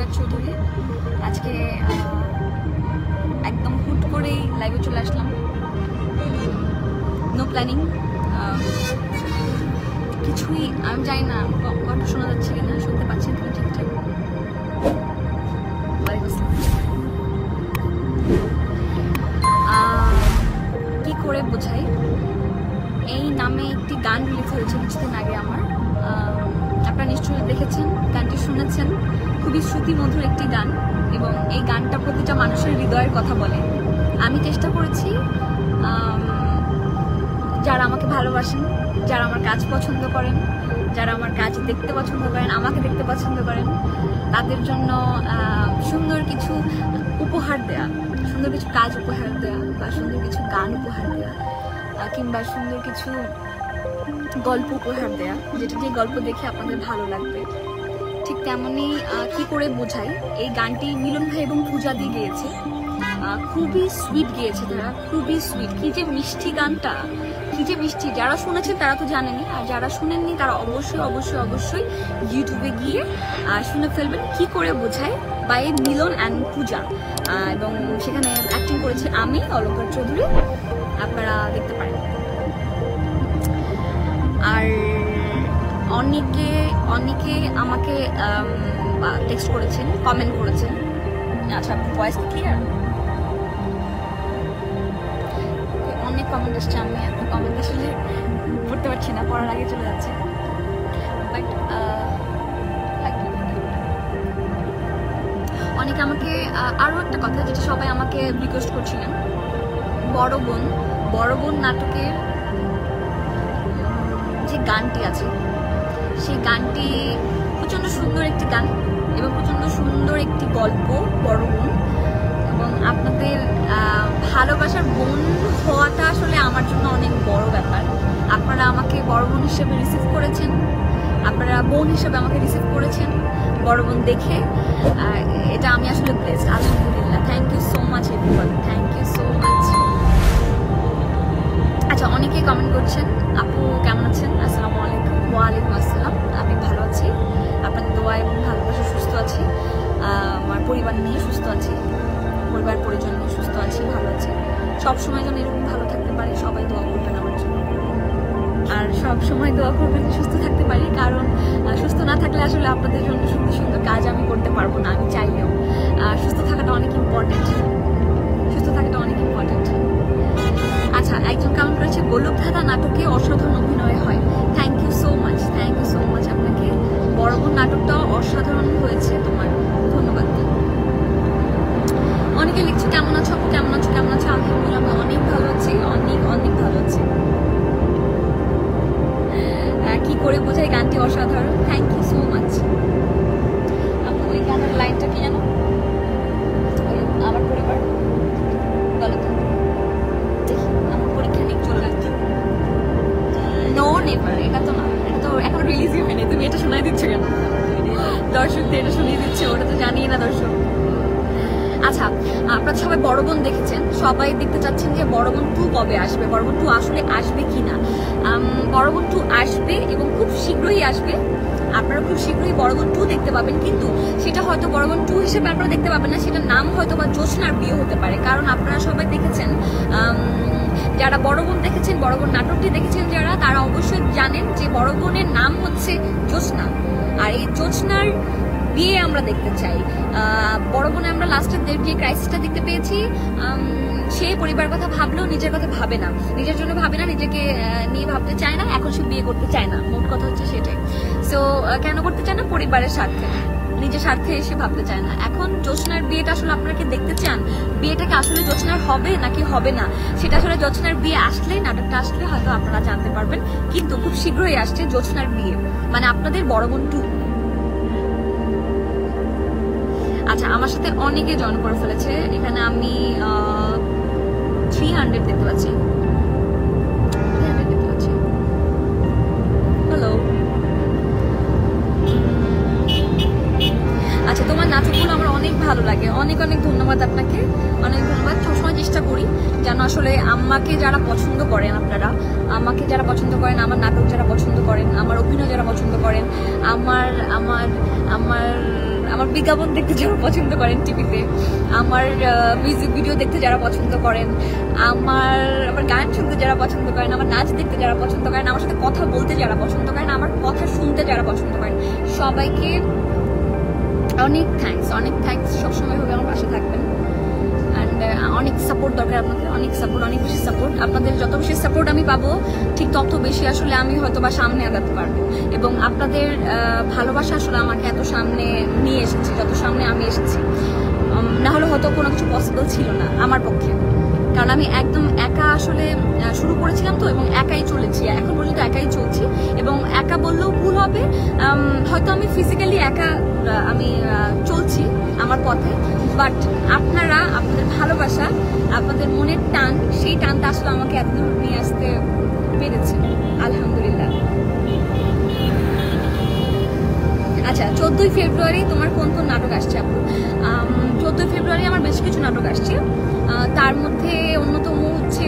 অলকা চৌধুরী। আজকে একদম হুট করেই লাইভে চলে আসলাম, নো প্ল্যানিং। কিছুই আমি জানি না কণ্ঠ শোনা যাচ্ছে কিনা, শুনতে পাচ্ছেন কিনা ঠিকঠাক। কি করে বোঝাই, এই নামে একটি গান রিলিজ হয়েছে কিছুদিন আগে আমার। আপনারা নিশ্চয়ই দেখেছেন, গানটি শুনেছেন। খুবই শ্রুতিমধুর একটি গান এবং এই গানটা প্রতিটা মানুষের হৃদয়ের কথা বলে। আমি চেষ্টা করেছি যারা আমাকে ভালোবাসেন, যারা আমার কাজ পছন্দ করেন, যারা আমার কাজ দেখতে পছন্দ করেন, আমাকে দেখতে পছন্দ করেন, তাদের জন্য সুন্দর কিছু উপহার দেয়া, সুন্দর কিছু কাজ উপহার দেয়া, বা সুন্দর কিছু গান উপহার দেয়া, কিংবা সুন্দর কিছু গল্প উপহার দেয়া, যেটা যে গল্প দেখে আপনাদের ভালো লাগবে। ঠিক তেমনই কি করে বোঝাই, এই গানটি মিলন ভাই এবং পূজা দিয়ে গেয়েছে। খুবই সুইট গিয়েছে তারা, খুবই সুইট। কি যে মিষ্টি গানটা, কি যে মিষ্টি। যারা শুনেছেন তারা তো জানেনি, আর যারা শুনেননি তারা অবশ্যই অবশ্যই অবশ্যই ইউটিউবে গিয়ে শুনে ফেলবেন কি করে বোঝায় বাই মিলন অ্যান্ড পূজা। এবং সেখানে অ্যাক্টিং করেছি আমি, অলকা চৌধুরী, আপনারা দেখতে পারেন। আর অনেকে আমাকে টেক্সট করেছেন, কমেন্ট করেছেন। আচ্ছা, ভয়েস ক্লিয়ার? অনেক কমেন্ট আসছে, আমি এত কমেন্ট আসলে পড়তে পারছি না, পড়ার আগে চলে যাচ্ছে। বাট অনেকে আমাকে আরও একটা কথা, যেটা সবাই আমাকে রিকোয়েস্ট করছিলেন, বড় বোন নাটকের যে গানটি আছে, সেই গানটি প্রচণ্ড সুন্দর একটি গান এবং প্রচণ্ড সুন্দর একটি গল্প, বড় বোন। এবং আপনাদের ভালোবাসার বোন হওয়াটা আসলে আমার জন্য অনেক বড় ব্যাপার। আপনারা আমাকে বড় বোন হিসেবে রিসিভ করেছেন, আপনারা বোন হিসেবে আমাকে রিসিভ করেছেন, বড় বোন দেখে। এটা আমি আসলে ব্লেসড, আলহামদুলিল্লাহ। Thank you so much everyone, thank you so much. আচ্ছা, অনেকেই কমেন্ট করছেন, আপু কেমন আছেন? আসসালামু আলাইকুম। ওয়ালাইকুম আসসালাম। আমি ভালো আছি, আপনাদের দোয়া এবং ভালোবাসা সুস্থ আছি, আমার পরিবার নিয়ে সুস্থ আছি, পরিবার পরিজন নিয়ে সুস্থ আছি, ভালো আছি। সবসময় যেন এরকম ভালো থাকতে পারি, সবাই দোয়া করবেন আমার জন্য। আর সবসময় দোয়া করবেন সুস্থ থাকতে পারি, কারণ সুস্থ না থাকলে আসলে আপনাদের জন্য সুন্দর সুন্দর কাজ আমি করতে পারবো না, আমি চাইলেও। সুস্থ থাকাটা অনেক ইম্পর্টেন্ট, সুস্থ থাকাটা অনেক ইম্পর্টেন্ট। আচ্ছা, একজন কমেন্ট করেছে, গোলকধাঁধা নাটকে অসাধারণ অভিনয় হয়। Thank you so much, thank you so much আপনাকে। বড় বোন নাটকটাও অসাধারণ হয়েছে তোমার, ধন্যবাদ। অনেকে লিখছে, কেমন আছো আপু, কেমন আছো, কেমন আছো? আলহামদুলিল্লাহ, আমি অনেক ভালো আছি, অনেক অনেক ভালো আছি। কি করে বোঝাই গানটি অসাধারণ? থ্যাংক ইউ সো মাচ আপু। ওই গানের লাইনটা কি জানো? আমার পরিবার বলো তো, আমার পরীক্ষা নিয়ে চলে যাচ্ছে। নো নেভার, এটা তো না, এটা তো এখন রিলিজই হয়নি। তুমি এটা শোনাই দিচ্ছ কেন? দর্শকদের এটা শুনিয়ে দিচ্ছে, ওটা তো জানিয়ে না দর্শক। আচ্ছা, আপনারা সবাই বড় বোন দেখেছেন, সবাই দেখতে চাচ্ছেন যে বড় বোন 2 কবে আসবে, বড় বোন 2 আসলে আসবে কিনা। বড় বোন 2 আসবে এবং খুব শীঘ্রই আসবে। আপনারা খুব শীঘ্রই বড় বোন 2 দেখতে পাবেন, কিন্তু সেটা হয়তো বড় বোন 2 হিসেবে আপনারা দেখতে পাবেন না, সেটার নাম হয়তো বা জ্যোৎস্নার বিয়ে হতে পারে। কারণ আপনারা সবাই দেখেছেন, যারা বড় বোন দেখেছেন, বড় বোন নাটকটি দেখেছেন যারা, তারা অবশ্যই জানেন যে বড় বোনের নাম হচ্ছে জ্যোৎস্না। আর এই জ্যোৎস্নার বিয়ে আমরা দেখতে চাই। বড় বোনে আমরা লাস্টের যে ক্রাইসিসটা দেখতে পেয়েছি, সে পরিবার কথা ভাবলেও নিজের কথা ভাবে না, নিজের জন্য ভাবে না, নিজেকে নিয়ে ভাবতে চায় না, এখন সে বিয়ে করতে চায় না। মোট কথা হচ্ছে সেটাই। সো কেন করতে চায় না? পরিবারের স্বার্থে, নিজের স্বার্থে এসে ভাবতে চায় না। এখন জ্যোৎস্নার বিয়েটা আসলে আপনারা কি দেখতে চান? বিয়েটাকে আসলে জ্যোৎস্নার হবে নাকি হবে না, সেটা আসলে জ্যোৎস্নার বিয়ে আসলে, নাটকটা আসলে হয়তো আপনারা জানতে পারবেন। কিন্তু খুব শীঘ্রই আসছে জ্যোৎস্নার বিয়ে, মানে আপনাদের বড় বোন 2। আচ্ছা, আমার সাথে অনেকে জয়েন করে ফেলেছে, এখানে আমি 300 দেখতে পাচ্ছি। হ্যালো, আচ্ছা, তোমার নাটকগুলো আমার অনেক ভালো লাগে, অনেক অনেক ধন্যবাদ আপনাকে, অনেক ধন্যবাদ। সবসময় চেষ্টা করি যেন আসলে আমাকে যারা পছন্দ করেন, আপনারা আমাকে যারা পছন্দ করেন, আমার নাটক যারা পছন্দ করেন, আমার অভিনয় যারা পছন্দ করেন, আমার আমার আমার আমার বিজ্ঞাপন দেখতে যারা পছন্দ করেন টিভিতে, আমার মিউজিক ভিডিও দেখতে যারা পছন্দ করেন, আমার গান শুনতে যারা পছন্দ করেন, আমার নাচ দেখতে যারা পছন্দ করেন, আমার সাথে কথা বলতে যারা পছন্দ করেন, আমার কথা শুনতে যারা পছন্দ করেন, সবাইকে অনেক থ্যাঙ্কস। সবসময় হবে আমার পাশে থাকবেন। অ্যান্ড অনেক সাপোর্ট দরকার আপনাদের, অনেক বেশি সাপোর্ট। আপনাদের যত বেশি সাপোর্ট আমি পাবো, ঠিক তত বেশি আসলে আমি হয়তো বা সামনে আগাতে পারবো। এবং আপনাদের ভালোবাসা আসলে আমাকে এত সামনে নিয়ে এসেছে, যত সামনে আমি এসেছি। না হলে হয়তো কোনো কিছু পসিবল ছিল না আমার পক্ষে, কারণ আমি একদম একা আসলে শুরু করেছিলাম তো, এবং একাই চলেছি, এখন পর্যন্ত একাই চলছি। এবং একা বললেও ভুল হবে, হয়তো আমি ফিজিক্যালি একা আমি চলছি আমার পথে, বাট আপনারা, আপনাদের ভালোবাসা, আপনাদের মনের টান, সেই টানটা আসলে আমাকে এতদূর নিয়ে আসতে পেরেছে, আলহামদুলিল্লাহ। আচ্ছা, 14ই ফেব্রুয়ারি তোমার কোন কোন নাটক আসছে আপু? 14ই ফেব্রুয়ারি আমার বেশ কিছু নাটক আসছে। তার মধ্যে অন্যতম হচ্ছে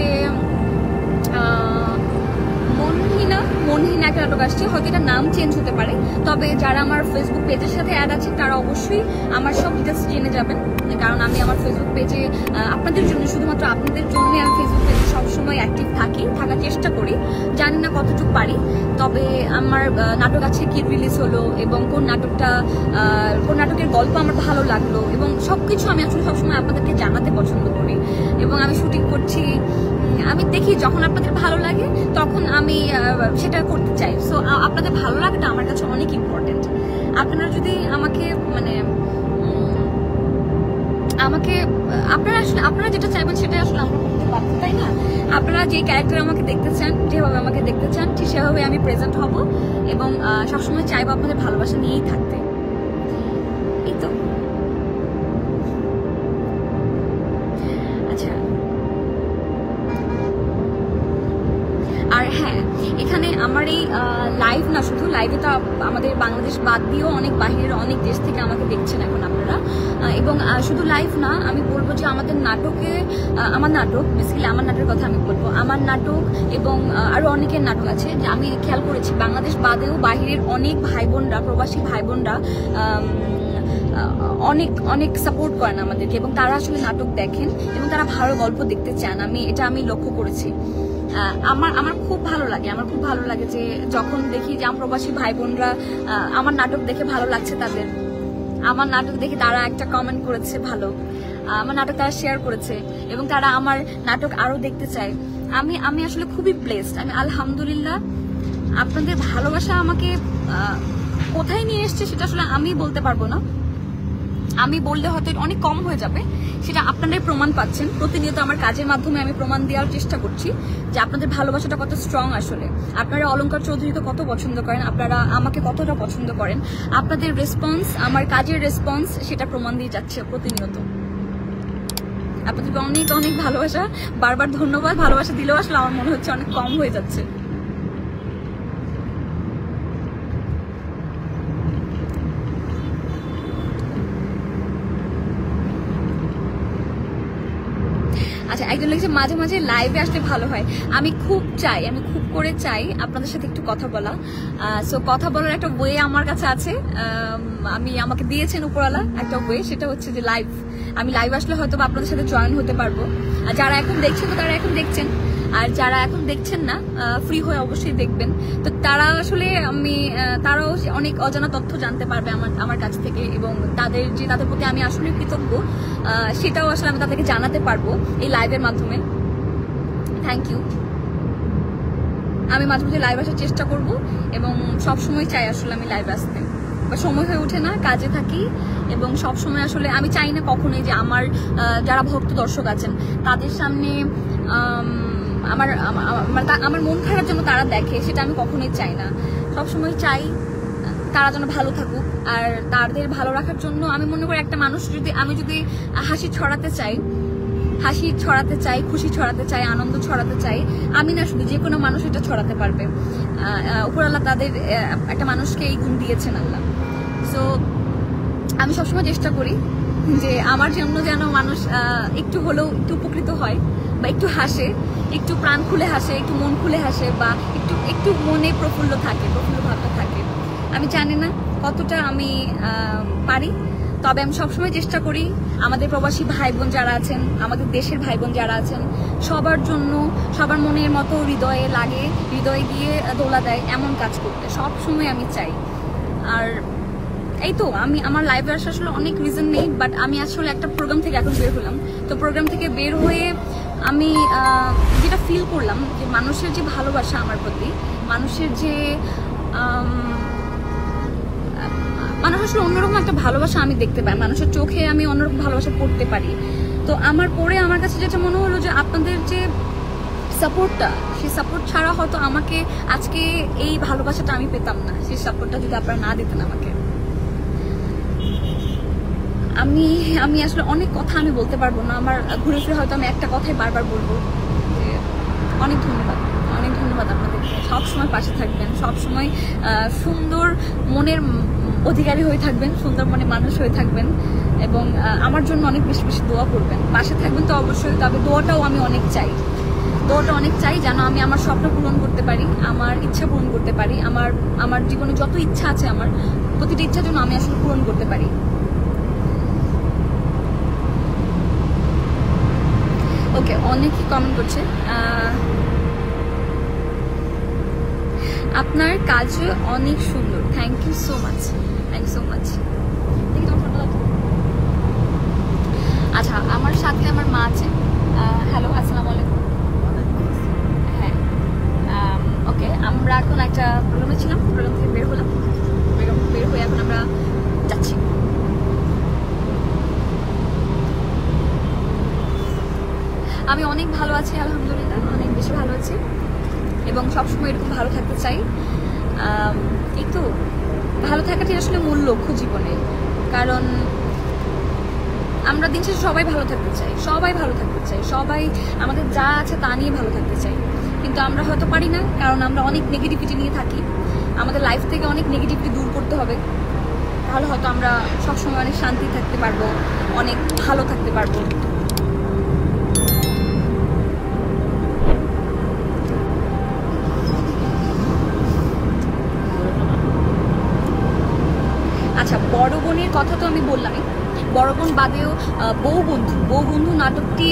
মনহীনা একটা নাটক আসছে। হয়তো এটা নাম চেঞ্জ হতে পারে, তবে যারা আমার ফেসবুক পেজের সাথে অ্যাড আছে তারা অবশ্যই আমার সব ডিটেলস জেনে যাবেন, কারণ আমি আমার ফেসবুক পেজে আপনাদের জন্য, শুধুমাত্র আপনাদের জন্য আমি ফেসবুক পেজে সবসময় অ্যাক্টিভ থাকার চেষ্টা করি। জানি না কতটুকু পারি, তবে আমার নাটক আছে কি রিলিজ হলো, এবং কোন নাটকের গল্প আমার ভালো লাগলো, এবং সবকিছু আমি আসলে সবসময় আপনাদেরকে জানাতে পছন্দ করি। এবং আমি শুটিং করছি, আমি দেখি যখন আপনাদের ভালো লাগে তখন আমি সেটা করতে চাই। সো আপনাদের ভালো লাগাটা আমার কাছে অনেক ইম্পর্টেন্ট। আপনারা যদি আমাকে আপনারা যেটা চাইবেন সেটা আসলে আমরা করতে পারবো, তাই না? আপনারা যে ক্যারেক্টার আমাকে দেখতে চান, যেভাবে আমাকে দেখতে চান, ঠিক সেভাবে আমি প্রেজেন্ট হব, এবং সবসময় চাইবো আপনাদের ভালোবাসা নিয়েই থাকতে। এই তো। আচ্ছা, আর হ্যাঁ, এখানে আমার এই লাইভ না, শুধু লাইভে তো আমাদের বাংলাদেশ বাদ দিয়েও অনেক বাহিরের অনেক দেশ থেকে আমাকে দেখছেন এখন আপনারা। এবং শুধু লাইভ না, আমি বলবো যে আমাদের নাটকে, আমার নাটক, বেসিক্যালি আমার নাটকের কথা আমি বলবো, আমার নাটক এবং আরো অনেকের নাটক আছে যে আমি খেয়াল করেছি বাংলাদেশ বাদেও বাহিরের অনেক ভাই বোনরা, প্রবাসী ভাই বোনরা অনেক সাপোর্ট করেন আমাদেরকে, এবং তারা আসলে নাটক দেখেন এবং তারা ভালো গল্প দেখতে চান। আমি লক্ষ্য করেছি। আমার খুব ভালো লাগে যে যখন দেখি যে আমার প্রবাসী ভাই বোনরা আমার নাটক দেখে ভালো লাগছে তাদের, আমার নাটক দেখে তারা একটা কমেন্ট করেছে ভালো, আমার নাটক তারা শেয়ার করেছে, এবং তারা আমার নাটক আরো দেখতে চায়। আমি আসলে খুবই ব্লেসড। আমি আলহামদুলিল্লাহ, আপনাদের ভালোবাসা আমাকে কোথায় নিয়ে এসছে সেটা আসলে আমি বলতে পারবো না, আমি বললে হয়তো অনেক কম হয়ে যাবে, সেটা আপনারাই প্রমাণ পাচ্ছেন। প্রতিনিয়ত আমার কাজের মাধ্যমে আমি প্রমাণ দেওয়ার চেষ্টা করছি যে আপনাদের ভালোবাসাটা কত স্ট্রং। আসলে আপনারা অলঙ্কার চৌধুরীকে কত পছন্দ করেন, আপনারা আমাকে কতটা পছন্দ করেন, আপনাদের রেসপন্স, আমার কাজের রেসপন্স, সেটা প্রমাণ দিয়ে যাচ্ছে প্রতিনিয়ত। আপনাদেরকে অনেক ভালোবাসা, বারবার ধন্যবাদ। ভালোবাসা দিলেও আসলে আমার মনে হচ্ছে অনেক কম হয়ে যাচ্ছে। আচ্ছা, একজন লিখছে মাঝে মাঝে লাইভে আসলে ভালো হয়। আমি খুব করে চাই আপনাদের সাথে একটু কথা বলা। সো কথা বলার একটা ওয়ে আমার কাছে আছে, আমাকে দিয়েছেন উপরওয়ালা একটা ওয়ে, সেটা হচ্ছে যে লাইভ। আমি লাইভ আসলে হয়তো আপনাদের সাথে জয়েন হতে পারবো। যারা এখন দেখছেন তো তারা এখন দেখছেন, আর যারা এখন দেখছেন না, ফ্রি হয়ে অবশ্যই দেখবেন। তো তারা আসলে তারাও অনেক অজানা তথ্য জানতে পারবে আমার কাছ থেকে, এবং তাদের প্রতি আমি আসলে কৃতজ্ঞ, সেটাও আসলে আমি তাদেরকে জানাতে পারবো এই লাইভের মাধ্যমে। Thank you. আমি মাঝে মাঝে লাইভ আসার চেষ্টা করব, এবং সবসময় চাই আসলে আমি লাইভ আসতে, বা সময় হয়ে ওঠে না, কাজে থাকি, এবং সবসময় আসলে আমি চাই না কখনোই যে আমার যারা ভক্ত দর্শক আছেন তাদের সামনে আমার মন খারাপ যেন তারা দেখে, সেটা আমি কখনোই চাই না। সবসময় চাই তারা যেন ভালো থাকুক, আর তাদের ভালো রাখার জন্য আমি মনে করি একটা মানুষ আমি যদি হাসি ছড়াতে চাই, খুশি ছড়াতে চাই, আনন্দ ছড়াতে চাই, আমি না শুধু, যে কোনো মানুষ এটা ছড়াতে পারবে। উপরওয়ালা তাদের একটা মানুষকে এই গুণ দিয়েছেন আল্লাহ। সো আমি সবসময় চেষ্টা করি যে আমার জন্য যেন মানুষ একটু হলেও একটু উপকৃত হয়, বা একটু হাসে, একটু প্রাণ খুলে হাসে, একটু মন খুলে হাসে, বা একটু মনে প্রফুল্ল ভাবটা থাকে। আমি জানি না কতটা আমি পারি। তবে আমি সবসময় চেষ্টা করি আমাদের প্রবাসী ভাই বোন যারা আছেন, আমাদের দেশের ভাই বোন যারা আছেন, সবার জন্য, সবার মনের মতো হৃদয়ে লাগে, হৃদয়ে গিয়ে দোলা দেয় এমন কাজ করতে সবসময় আমি চাই। আর এই তো আমি আমার লাইভে আসা আসলে অনেক রিজন নেই, বাট আমি আসলে একটা প্রোগ্রাম থেকে এখন বের হলাম। তো প্রোগ্রাম থেকে বের হয়ে আমি যেটা ফিল করলাম যে মানুষের যে ভালোবাসা আমার প্রতি, মানুষের যে মানুষ আসলে অন্যরকম একটা ভালোবাসা আমি দেখতে পাই, মানুষের চোখে আমি অন্যরকম ভালোবাসা পড়তে পারি। তো আমার পরে আমার কাছে যেটা মনে হলো যে আপনাদের যে সাপোর্টটা, সেই সাপোর্ট ছাড়া হয়তো আমাকে আজকে এই ভালোবাসাটা আমি পেতাম না, সেই সাপোর্টটা যদি আপনারা না দিতেন আমাকে। আমি আসলে অনেক কথা আমি বলতে পারবো না, আমার ঘুরে ফিরে হয়তো আমি একটা কথাই বারবার বলবো যে অনেক ধন্যবাদ, অনেক ধন্যবাদ আপনাদেরকে। সবসময় পাশে থাকবেন, সবসময় সুন্দর মনের অধিকারী হয়ে থাকবেন, সুন্দর মনে মানুষ হয়ে থাকবেন, এবং আমার জন্য অনেক বেশি বেশি দোয়া করবেন। পাশে থাকবেন তো অবশ্যই, তবে দোয়াটাও আমি অনেক চাই, দোয়াটা অনেক চাই যেন আমি আমার স্বপ্ন পূরণ করতে পারি, আমার ইচ্ছা পূরণ করতে পারি, আমার জীবনে যত ইচ্ছা আছে আমার প্রতিটা ইচ্ছার জন্য আমি আসলে পূরণ করতে পারি। ওকে, অনেকেই কমেন্ট করছে আপনার কাজ অনেক সুন্দর, thank you so much, thank you so much. আচ্ছা, আমার সাথে আমার মা আছে। হ্যালো, আসসালামু আলাইকুম। হ্যাঁ, ওকে, আমরা এখন একটা প্রোগ্রামে ছিলাম, প্রোগ্রাম থেকে বের হলাম, বের হয়ে এখন আমরা যাচ্ছি। আমি অনেক ভালো আছি, আলহামদুলিল্লাহ, অনেক বেশি ভালো আছি, এবং সবসময় এরকম ভালো থাকতে চাই। একটু ভালো থাকাটাই আসলে মূল লক্ষ্য জীবনে, কারণ আমরা দিন শেষে সবাই ভালো থাকতে চাই, সবাই ভালো থাকতে চাই, সবাই আমাদের যা আছে তা নিয়ে ভালো থাকতে চাই, কিন্তু আমরা হয়তো পারি না, কারণ আমরা অনেক নেগেটিভিটি নিয়ে থাকি। আমাদের লাইফ থেকে অনেক নেগেটিভিটি দূর করতে হবে, তাহলে হয়তো আমরা সবসময় অনেক শান্তি থাকতে পারবো, অনেক ভালো থাকতে পারবো। আচ্ছা, বড় বোনের কথা তো আমি বললামই, বড় বোন বাদেও বউ বন্ধু নাটকটি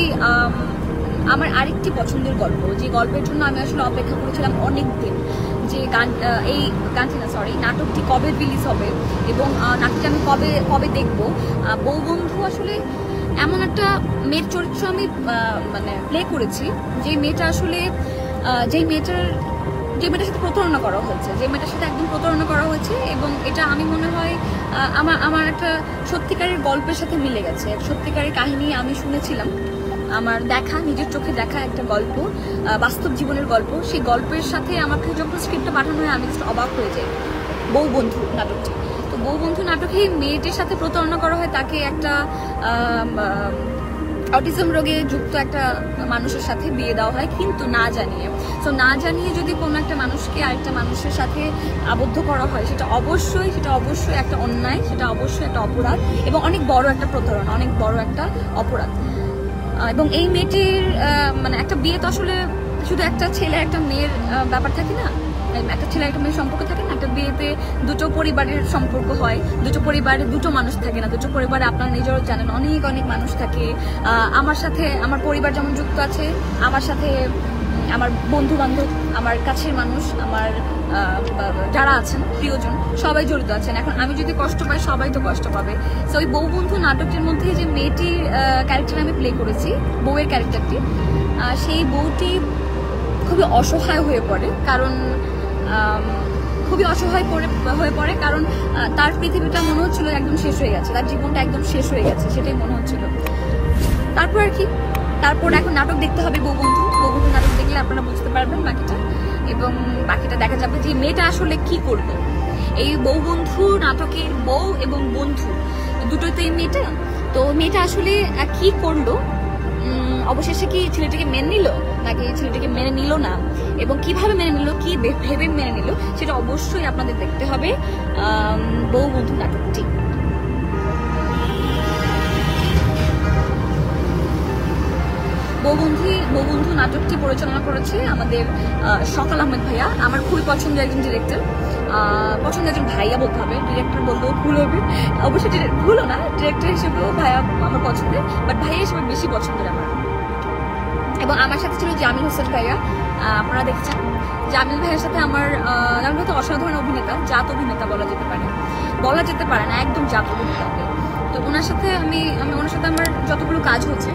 আমার আরেকটি পছন্দের গল্প, যে গল্পের জন্য আমি আসলে অপেক্ষা করেছিলাম অনেক দিন, যে নাটকটি কবে রিলিজ হবে এবং নাটকটি আমি কবে দেখবো। বউ বন্ধু আসলে এমন একটা মেয়ের চরিত্র আমি মানে প্লে করেছি, যে মেয়েটা আসলে যে মেয়েটার সাথে প্রতারণা করা হয়েছে, যে মেয়েটার সাথে একদম প্রতারণা করা হয়েছে, এবং এটা আমি মনে হয় আমার একটা সত্যিকারের গল্পের সাথে মিলে গেছে, সত্যিকারের কাহিনী আমি শুনেছিলাম, আমার দেখা, নিজের চোখে দেখা একটা গল্প, বাস্তব জীবনের গল্প। সেই গল্পের সাথে আমাকে যখন স্ক্রিপ্টটা পাঠানো হয় আমি অবাক হয়ে যাই। বউ বন্ধু নাটকটি, তো বউ বন্ধু নাটকে মেয়েটির সাথে প্রতারণা করা হয়, তাকে একটা অটিজম রোগে যুক্ত একটা মানুষের সাথে বিয়ে দেওয়া হয়, কিন্তু না জানিয়ে। তো না জানিয়ে যদি কোনো একটা মানুষকে আরেকটা মানুষের সাথে আবদ্ধ করা হয়, সেটা অবশ্যই একটা অন্যায়, সেটা অবশ্যই একটা অপরাধ, এবং অনেক বড় একটা প্রতারণা, অনেক বড় একটা অপরাধ। এবং এই মেয়েটির মানে একটা বিয়ে তো আসলে শুধু একটা ছেলে একটা মেয়ের ব্যাপার থাকে না, একটা ছেলে একটা মেয়ের সম্পর্ক থাকে না, একটা বিয়েতে দুটো পরিবারের সম্পর্ক হয়, দুটো পরিবারে দুটো মানুষ থাকে না, দুটো পরিবারে আপনারা নিজেরাও জানেন অনেক অনেক মানুষ থাকে। আমার সাথে আমার পরিবার যেমন যুক্ত আছে, আমার সাথে আমার বন্ধু বান্ধব, আমার কাছের মানুষ, আমার যারা আছেন প্রিয়জন, সবাই জড়িত আছেন। এখন আমি যদি কষ্ট পাই, সবাই তো কষ্ট পাবে। তো ওই বউ বন্ধু নাটকটির মধ্যে যে মেয়েটির ক্যারেক্টার আমি প্লে করেছি, বউয়ের ক্যারেক্টারটি, সেই বউটি খুবই অসহায় হয়ে পড়ে, কারণ খুবই অসহায় হয়ে পড়ে, কারণ তার পৃথিবীটা মনে হচ্ছিল একদম শেষ হয়ে গেছে, তার জীবনটা একদম শেষ হয়ে গেছে, সেটাই মনে হচ্ছিল। তারপর আর কি, তারপর এখন নাটক দেখতে হবে বউ বন্ধু নাটক দেখলে আপনারা বুঝতে পারবেন বাকিটা, এবং বাকিটা দেখা যাবে যে মেয়েটা আসলে কি করবে। এই বউ বন্ধু নাটকের বউ এবং বন্ধু দুটোই তো এই মেয়েটা আসলে কি করলো, অবশেষে কি ছেলেটাকে মেনে নিল নাকি ছেলেটাকে মেনে নিল না, এবং কিভাবে মেনে নিল, কি ভেবে মেনে নিল, সেটা অবশ্যই আপনাদের দেখতে হবে বউ বন্ধু নাটকটি। বউ বন্ধু নাটকটি পরিচালনা করেছে আমাদের সকাল আহমেদ ভাইয়া, আমার খুবই পছন্দের একজন ডিরেক্টর। পছন্দের একজন ভাইয়া বলতে হবে, ডিরেক্টর বললেও ভুল হবে, অবশ্যই ভুলও না, ডিরেক্টর হিসেবেও ভাইয়া আমার পছন্দের, বাট ভাইয়া হিসেবে বেশি পছন্দের আমার। এবং আমার সাথে ছিল জামিল হোসেন ভাইয়া, আপনারা দেখছেন জামিল ভাইয়ের সাথে আমার জামিল ভাই তো অসাধারণ অভিনেতা, জাত অভিনেতা বলা যেতে পারে না, একদম জাত অভিনেতা। তো ওনার সাথে আমি ওনার সাথে আমার যতগুলো কাজ হচ্ছে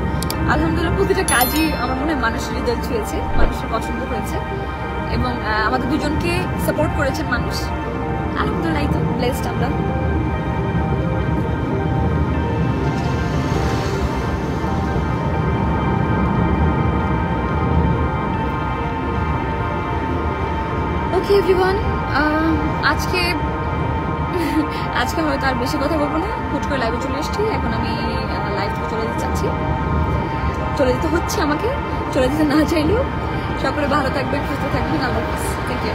আলহামদুলিল্লাহ প্রতিটা কাজই আমার মনে হয় মানুষের হৃদয় ছুঁয়েছে, মানুষের পছন্দ হয়েছে এবং আমাদের দুজনকে সাপোর্ট করেছেন মানুষ। আলহামদুলিল্লাহ তো ব্লেসড আমরা। ওকে এভরিওয়ান, আজকে হয়তো আর বেশি কথা বলবো না, হুট করে লাইভে চলে এসেছি। এখন আমি লাইভ থেকে চলে যেতে চাচ্ছি, চলে যেতে হচ্ছে আমাকে, চলে যেতে না চাইলেও। সকলে ভালো থাকবেন, সুস্থ থাকবেন, আল্লাহ হাফেজ, থ্যাংক ইউ।